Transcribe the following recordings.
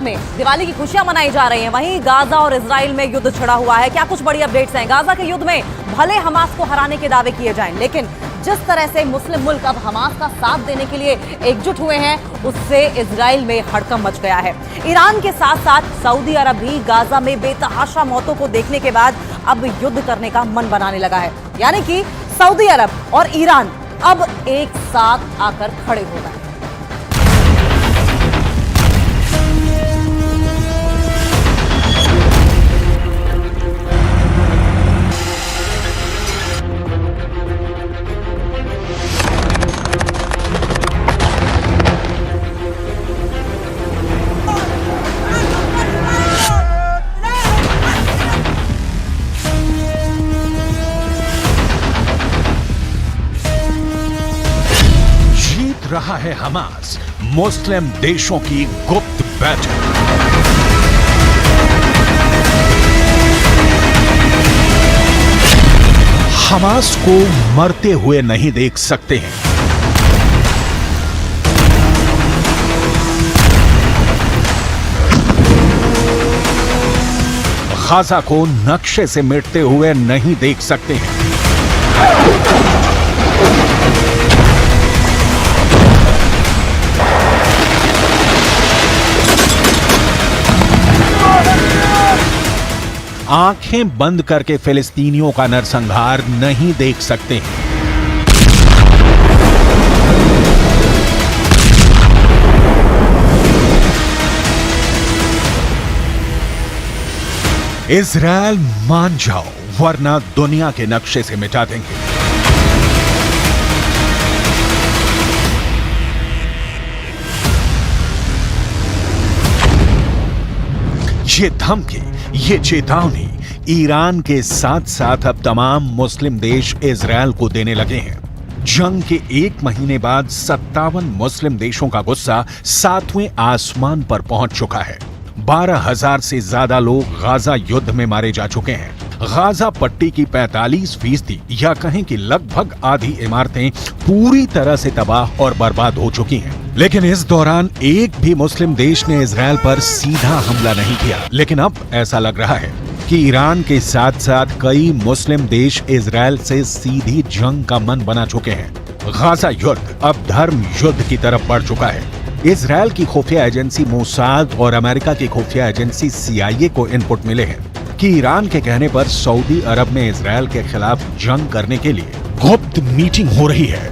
में दिवाली की खुशियां मनाई जा रही हैं, वहीं गाजा और इजराइल में युद्ध छिड़ा हुआ है। क्या कुछ बड़ी अपडेट्स हैं? गाजा के युद्ध में भले हमास को हराने के दावे किए जाएं, लेकिन जिस तरह से मुस्लिम मुल्क अब हमास का साथ देने के लिए एकजुट हुए हैं, उससे इजराइल में हड़कंप मच गया है। ईरान के साथ साथ सऊदी अरब भी गाजा में बेतहाशा मौतों को देखने के बाद अब युद्ध करने का मन बनाने लगा है। यानी कि सऊदी अरब और ईरान अब एक साथ आकर खड़े हो गए। रहा है हमास मुस्लिम देशों की गुप्त बैठक। हमास को मरते हुए नहीं देख सकते हैं। गाजा को नक्शे से मिटते हुए नहीं देख सकते हैं। आंखें बंद करके फिलिस्तीनियों का नरसंहार नहीं देख सकते हैं। इजराइल मान जाओ, वरना दुनिया के नक्शे से मिटा देंगे। ये धमकी, ये चेतावनी ईरान के साथ साथ अब तमाम मुस्लिम देश इजराइल को देने लगे हैं। जंग के एक महीने बाद 57 मुस्लिम देशों का गुस्सा 7वें आसमान पर पहुंच चुका है। 12,000 से ज्यादा लोग गाजा युद्ध में मारे जा चुके हैं। गाजा पट्टी की 45% या कहें कि लगभग आधी इमारतें पूरी तरह से तबाह और बर्बाद हो चुकी हैं। लेकिन इस दौरान एक भी मुस्लिम देश ने इजराइल पर सीधा हमला नहीं किया। लेकिन अब ऐसा लग रहा है कि ईरान के साथ साथ कई मुस्लिम देश इजराइल से सीधी जंग का मन बना चुके हैं। गाजा युद्ध अब धर्म युद्ध की तरफ बढ़ चुका है। इजराइल की खुफिया एजेंसी मोसाद और अमेरिका की खुफिया एजेंसी CIA को इनपुट मिले हैं कि ईरान के कहने पर सऊदी अरब में इजराइल के खिलाफ जंग करने के लिए गुप्त मीटिंग हो रही है।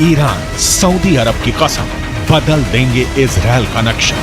ईरान सऊदी अरब की कसम बदल देंगे इजराइल का नक्शा।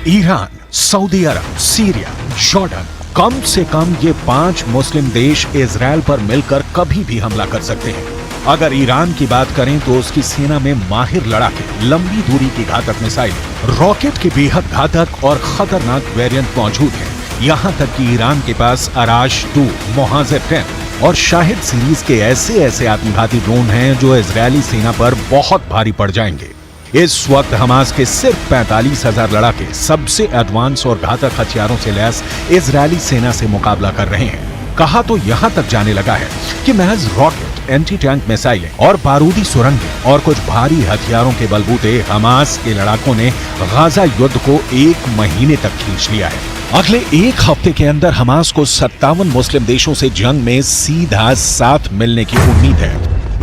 ईरान, सऊदी अरब, सीरिया, जॉर्डन, कम से कम ये 5 मुस्लिम देश इजराइल पर मिलकर कभी भी हमला कर सकते हैं। अगर ईरान की बात करें तो उसकी सेना में माहिर लड़ाके, लंबी दूरी की घातक मिसाइल, रॉकेट के बेहद घातक और खतरनाक वेरिएंट मौजूद हैं। यहाँ तक कि ईरान के पास अराश 2, मोहाजिर 10 और शाहिद सीरीज के ऐसे आत्मघाती ड्रोन हैं जो इजरायली सेना पर बहुत भारी पड़ जाएंगे। इस वक्त हमास के सिर्फ 45,000 लड़ाके सबसे एडवांस और घातक हथियारों से लैस इजरायली सेना से मुकाबला कर रहे हैं। कहा तो यहाँ तक जाने लगा है कि महज रॉकेट, एंटी टैंक मिसाइलें और बारूदी सुरंगें और कुछ भारी हथियारों के बलबूते हमास के लड़ाकों ने गाजा युद्ध को 1 महीने तक खींच लिया है। अगले 1 हफ्ते के अंदर हमास को 57 मुस्लिम देशों से जंग में सीधा साथ मिलने की उम्मीद है।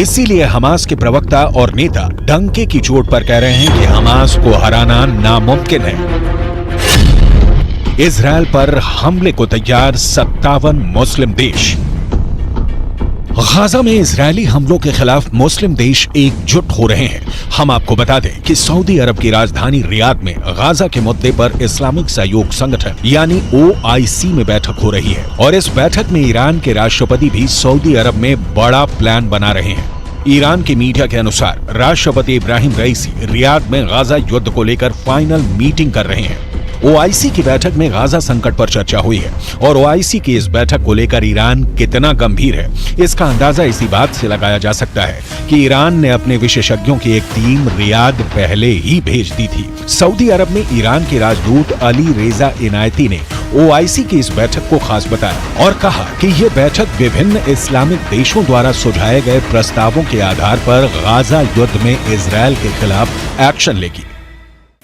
इसीलिए हमास के प्रवक्ता और नेता डंके की चोट पर कह रहे हैं कि हमास को हराना नामुमकिन है। इजराइल पर हमले को तैयार 57 मुस्लिम देश। गाजा में इजरायली हमलों के खिलाफ मुस्लिम देश एकजुट हो रहे हैं। हम आपको बता दें कि सऊदी अरब की राजधानी रियाद में गाजा के मुद्दे पर इस्लामिक सहयोग संगठन यानी OIC में बैठक हो रही है और इस बैठक में ईरान के राष्ट्रपति भी सऊदी अरब में बड़ा प्लान बना रहे हैं। ईरान की मीडिया के अनुसार राष्ट्रपति इब्राहिम रईसी रियाद में गाजा युद्ध को लेकर फाइनल मीटिंग कर रहे हैं। OIC की बैठक में गाजा संकट पर चर्चा हुई है और OIC की इस बैठक को लेकर ईरान कितना गंभीर है इसका अंदाजा इसी बात से लगाया जा सकता है कि ईरान ने अपने विशेषज्ञों की एक टीम रियाद पहले ही भेज दी थी। सऊदी अरब में ईरान के राजदूत अली रेजा इनायती ने OIC की इस बैठक को खास बताया और कहा कि ये बैठक विभिन्न इस्लामिक देशों द्वारा सुझाए गए प्रस्तावों के आधार पर गाजा युद्ध में इजरायल के खिलाफ एक्शन लेगी।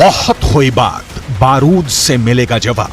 बहुत हुई बात, बारूद से मिलेगा जवाब।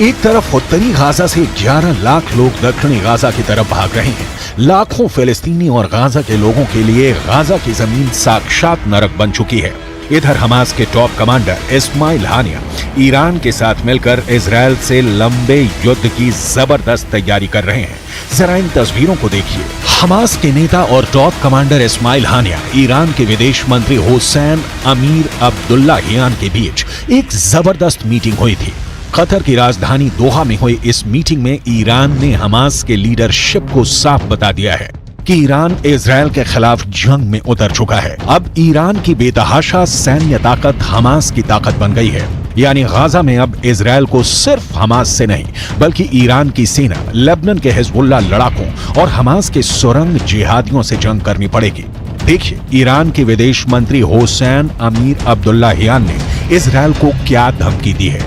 एक तरफ उत्तरी गाजा से 11 लाख लोग दक्षिणी गाजा की तरफ भाग रहे हैं। लाखों फिलिस्तीनी और गाजा के लोगों के लिए गाजा की जमीन साक्षात नरक बन चुकी है। इधर हमास के टॉप कमांडर इस्माइल हानिया ईरान के साथ मिलकर इजरायल से लंबे युद्ध की जबरदस्त तैयारी कर रहे हैं। जरा इन तस्वीरों को देखिए। हमास के नेता और टॉप कमांडर इस्माइल हानिया ईरान के विदेश मंत्री हुसैन अमीर अब्दुल्लाहियान के बीच एक जबरदस्त मीटिंग हुई थी। कतर की राजधानी दोहा में हुई इस मीटिंग में ईरान ने हमास के लीडरशिप को साफ बता दिया है कि ईरान इजरायल के खिलाफ जंग में उतर चुका है। अब ईरान की बेतहाशा सैन्य ताकत हमास की ताकत बन गई है। यानी गाजा में अब इजरायल को सिर्फ हमास से नहीं बल्कि ईरान की सेना, लेबनान के हिजबुल्लाह लड़ाकों और हमास के सुरंग जिहादियों से जंग करनी पड़ेगी। देखिए ईरान के विदेश मंत्री हुसैन अमीर अब्दुल्लाहियान ने इजरायल को क्या धमकी दी है।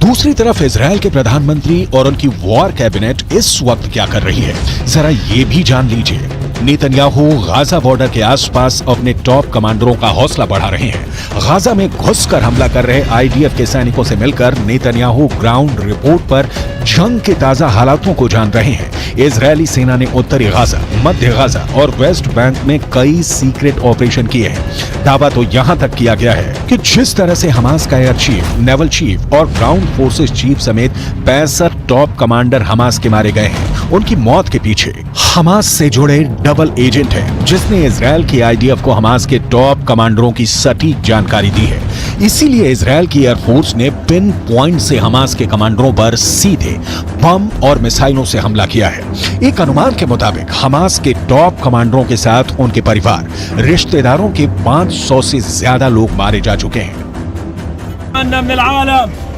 दूसरी तरफ इजरायल के प्रधानमंत्री और उनकी वॉर कैबिनेट इस वक्त क्या कर रही है, जरा ये भी जान लीजिए। नेतन्याहू गाजा बॉर्डर के आसपास अपने टॉप कमांडरों का हौसला बढ़ा रहे हैं। गाजा में घुसकर हमला कर रहे IDF के सैनिकों से मिलकर नेतन्याहू ग्राउंड रिपोर्ट पर जंग के ताजा हालातों को जान रहे हैं। इजरायली सेना ने उत्तरी गाजा, मध्य गाजा और वेस्ट बैंक में कई सीक्रेट ऑपरेशन किए हैं। दावा तो यहाँ तक किया गया है कि जिस तरह से हमास का एयर चीफ, नेवल चीफ और ग्राउंड फोर्सेस चीफ समेत 65 टॉप कमांडर हमास के मारे गए हैं, उनकी मौत के पीछे हमास से जुड़े डबल एजेंट है जिसने इजरायल की IDF को हमास के टॉप कमांडरों की सटीक जानकारी दी है। इसीलिए इजरायल की एयरफोर्स ने पिन पॉइंट से हमास के कमांडरों पर सीधे बम और मिसाइलों से हमला किया है। एक अनुमान के मुताबिक हमास के टॉप कमांडरों के साथ उनके परिवार, रिश्तेदारों के 500 से ज्यादा लोग मारे जा चुके हैं।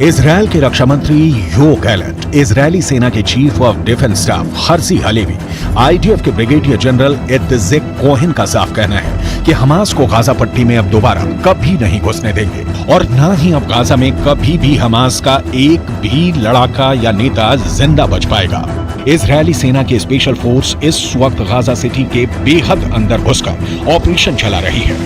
इजरायल के रक्षा मंत्री यो गैलेंट, इजरायली सेना के chief of defence staff Herzi Halevi, IDF के ब्रिगेडियर जनरल इत्ज़ेक कोहेन का साफ कहना है कि हमास को गाजा पट्टी में अब दोबारा कभी नहीं घुसने देंगे और न ही अब गाजा में कभी भी हमास का एक भी लड़ाका या नेता जिंदा बच पाएगा। इजरायली सेना की स्पेशल फोर्स इस वक्त गाजा सिटी के बेहद अंदर घुसकर ऑपरेशन चला रही है।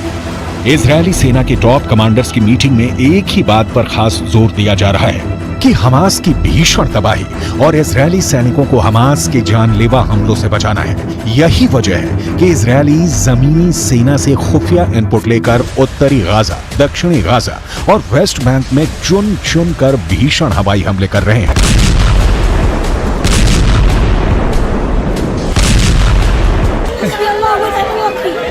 इजरायली सेना के टॉप कमांडर्स की मीटिंग में एक ही बात पर खास जोर दिया जा रहा है कि हमास की भीषण तबाही और इजरायली सैनिकों को हमास के जानलेवा हमलों से बचाना है। यही वजह है कि इजरायली जमीनी सेना से खुफिया इनपुट लेकर उत्तरी गाजा, दक्षिणी गाजा और वेस्ट बैंक में चुन चुन कर भीषण हवाई हमले कर रहे हैं।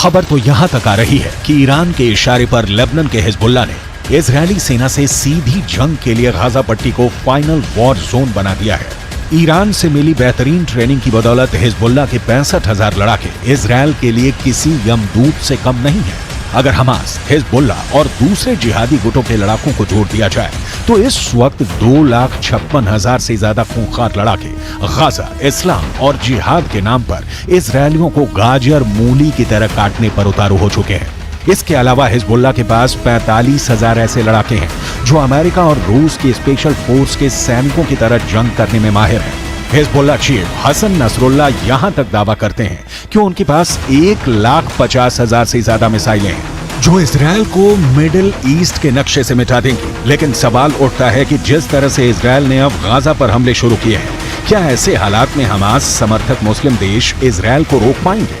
खबर तो यहां तक आ रही है कि ईरान के इशारे पर लेबनान के हिजबुल्लाह ने इजरायली सेना से सीधी जंग के लिए गाजा पट्टी को फाइनल वॉर जोन बना दिया है। ईरान से मिली बेहतरीन ट्रेनिंग की बदौलत हिजबुल्लाह के 65,000 लड़ाके इजरायल के लिए किसी यमदूत से कम नहीं है। अगर हमास, हिजबुल्लाह और दूसरे जिहादी गुटों के लड़ाकों को जोड़ दिया जाए तो इस वक्त 2,56,000 से ज्यादा खूंखार लड़ाके गाजा, इस्लाम और जिहाद के नाम पर इजरायलियों को गाजर मूली की तरह काटने पर उतारू हो चुके हैं। इसके अलावा हिजबुल्लाह के पास 45,000 ऐसे लड़ाके हैं जो अमेरिका और रूस की स्पेशल फोर्स के सैनिकों की तरह जंग करने में माहिर हैं। हिजबुल्लाह चीफ हसन नसरुल्लाह यहां तक दावा करते हैं कि उनके पास 1,50,000 से ज्यादा मिसाइलें हैं जो इजरायल को मिडिल ईस्ट के नक्शे से मिटा देंगी। लेकिन सवाल उठता है कि जिस तरह से इजरायल ने अब गाजा पर हमले शुरू किए हैं, क्या ऐसे हालात में हमास समर्थक मुस्लिम देश इजरायल को रोक पाएंगे?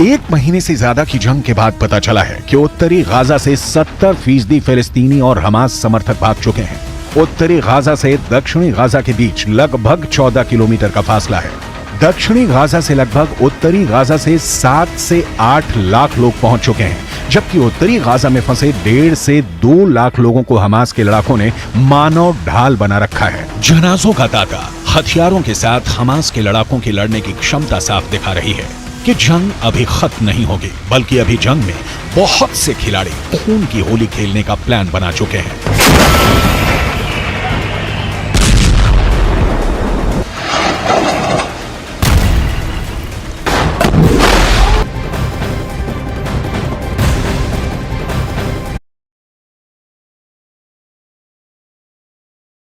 एक महीने से ज्यादा की जंग के बाद पता चला है कि उत्तरी गाजा से 70% फिलिस्तीनी और हमास समर्थक भाग चुके हैं। उत्तरी गाजा से दक्षिणी गाजा के बीच लगभग 14 किलोमीटर का फासला है। दक्षिणी गाजा से लगभग उत्तरी गाजा से 7 से 8 लाख लोग पहुंच चुके हैं, जबकि उत्तरी गाजा में फंसे 1.5 से 2 लाख लोगों को हमास के लड़ाकों ने मानव ढाल बना रखा है। जनाजों का तांता हथियारों के साथ हमास के लड़ाकों की लड़ने की क्षमता साफ दिखा रही है कि जंग अभी खत्म नहीं होगी, बल्कि अभी जंग में बहुत से खिलाड़ी खून की होली खेलने का प्लान बना चुके हैं।